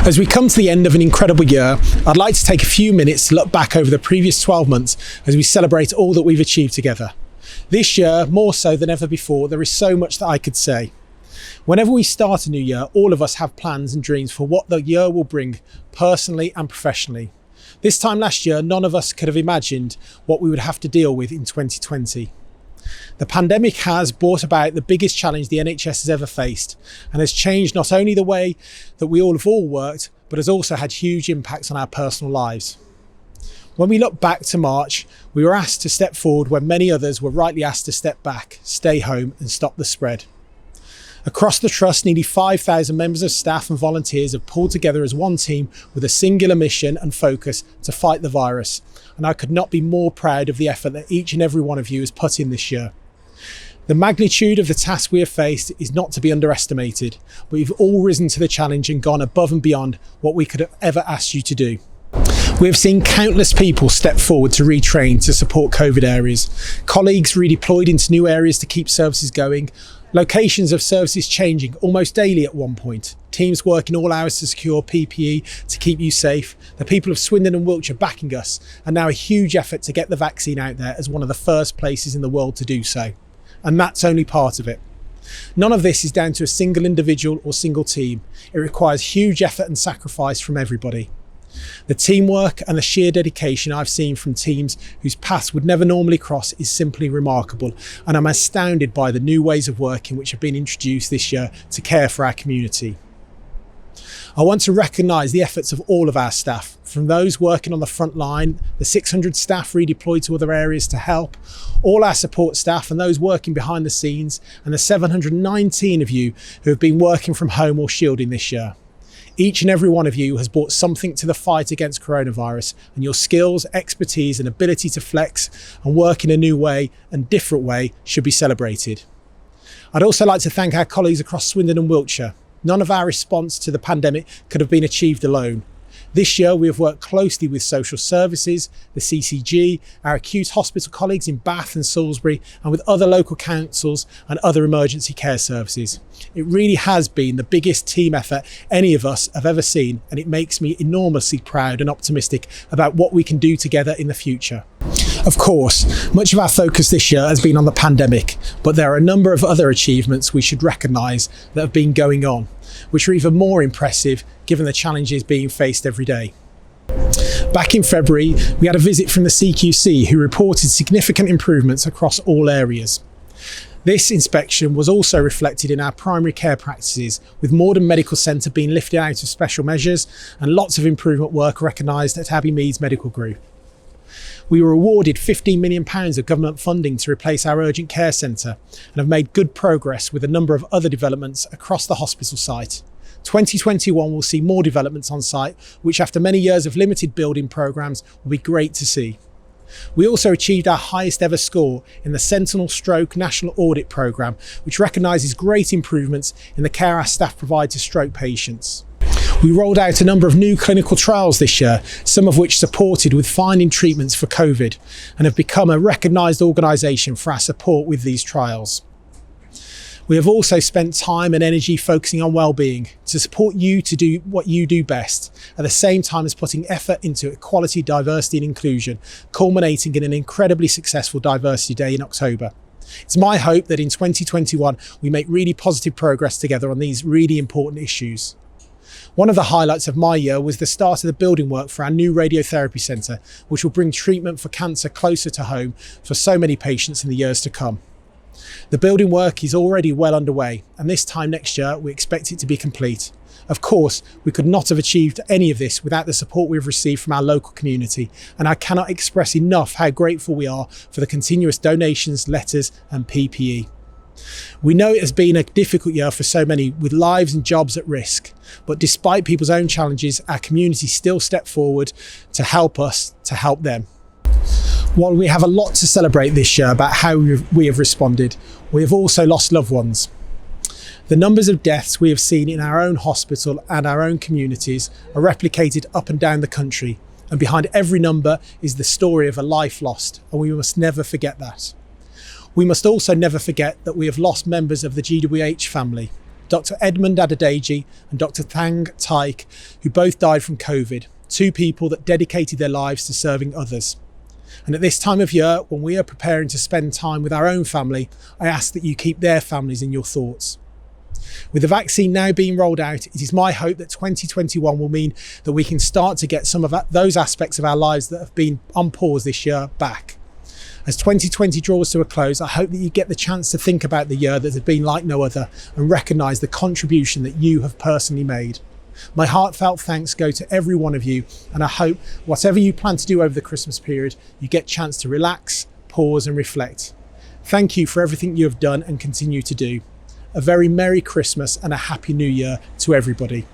As we come to the end of an incredible year, I'd like to take a few minutes to look back over the previous 12 months as we celebrate all that we've achieved together. This year, more so than ever before, there is so much that I could say. Whenever we start a new year, all of us have plans and dreams for what the year will bring, personally and professionally. This time last year, none of us could have imagined what we would have to deal with in 2020. The pandemic has brought about the biggest challenge the NHS has ever faced and has changed not only the way that we all have worked, but has also had huge impacts on our personal lives. When we look back to March, we were asked to step forward when many others were rightly asked to step back, stay home and stop the spread. Across the Trust, nearly 5,000 members of staff and volunteers have pulled together as one team with a singular mission and focus to fight the virus. And I could not be more proud of the effort that each and every one of you has put in this year. The magnitude of the task we have faced is not to be underestimated, but you've all risen to the challenge and gone above and beyond what we could have ever asked you to do. We have seen countless people step forward to retrain to support COVID areas, colleagues redeployed into new areas to keep services going, locations of services changing almost daily at one point, teams working all hours to secure PPE to keep you safe, the people of Swindon and Wiltshire backing us, and now a huge effort to get the vaccine out there as one of the first places in the world to do so. And that's only part of it. None of this is down to a single individual or single team. It requires huge effort and sacrifice from everybody. The teamwork and the sheer dedication I've seen from teams whose paths would never normally cross is simply remarkable, and I'm astounded by the new ways of working which have been introduced this year to care for our community. I want to recognise the efforts of all of our staff, from those working on the front line, the 600 staff redeployed to other areas to help, all our support staff and those working behind the scenes, and the 719 of you who have been working from home or shielding this year. Each and every one of you has brought something to the fight against coronavirus, and your skills, expertise and ability to flex and work in a new way and different way should be celebrated. I'd also like to thank our colleagues across Swindon and Wiltshire. None of our response to the pandemic could have been achieved alone. This year we have worked closely with social services, the CCG, our acute hospital colleagues in Bath and Salisbury, and with other local councils and other emergency care services. It really has been the biggest team effort any of us have ever seen, and it makes me enormously proud and optimistic about what we can do together in the future. Of course, much of our focus this year has been on the pandemic, but there are a number of other achievements we should recognise that have been going on, which are even more impressive given the challenges being faced every day. Back in February, we had a visit from the CQC who reported significant improvements across all areas. This inspection was also reflected in our primary care practices, with Morden Medical Centre being lifted out of special measures and lots of improvement work recognised at Abbey Meads Medical Group. We were awarded £15 million of government funding to replace our urgent care centre and have made good progress with a number of other developments across the hospital site. 2021 will see more developments on site, which after many years of limited building programmes will be great to see. We also achieved our highest ever score in the Sentinel Stroke National Audit Programme, which recognises great improvements in the care our staff provide to stroke patients. We rolled out a number of new clinical trials this year, some of which supported with finding treatments for COVID, and have become a recognised organisation for our support with these trials. We have also spent time and energy focusing on wellbeing to support you to do what you do best, at the same time as putting effort into equality, diversity and inclusion, culminating in an incredibly successful Diversity Day in October. It's my hope that in 2021 we make really positive progress together on these really important issues. One of the highlights of my year was the start of the building work for our new radiotherapy centre, which will bring treatment for cancer closer to home for so many patients in the years to come. The building work is already well underway, and this time next year we expect it to be complete. Of course, we could not have achieved any of this without the support we've received from our local community, and I cannot express enough how grateful we are for the continuous donations, letters and PPE. We know it has been a difficult year for so many, with lives and jobs at risk, but despite people's own challenges, our community still stepped forward to help us to help them. While we have a lot to celebrate this year about how we have responded, we have also lost loved ones. The numbers of deaths we have seen in our own hospital and our own communities are replicated up and down the country, and behind every number is the story of a life lost, and we must never forget that. We must also never forget that we have lost members of the GWH family. Dr. Edmund Adedeji and Dr. Thang Taik, who both died from COVID, two people that dedicated their lives to serving others. And at this time of year, when we are preparing to spend time with our own family, I ask that you keep their families in your thoughts. With the vaccine now being rolled out, it is my hope that 2021 will mean that we can start to get some of those aspects of our lives that have been on pause this year back. As 2020 draws to a close, I hope that you get the chance to think about the year that has been like no other and recognise the contribution that you have personally made. My heartfelt thanks go to every one of you, and I hope whatever you plan to do over the Christmas period, you get a chance to relax, pause and reflect. Thank you for everything you have done and continue to do. A very Merry Christmas and a Happy New Year to everybody.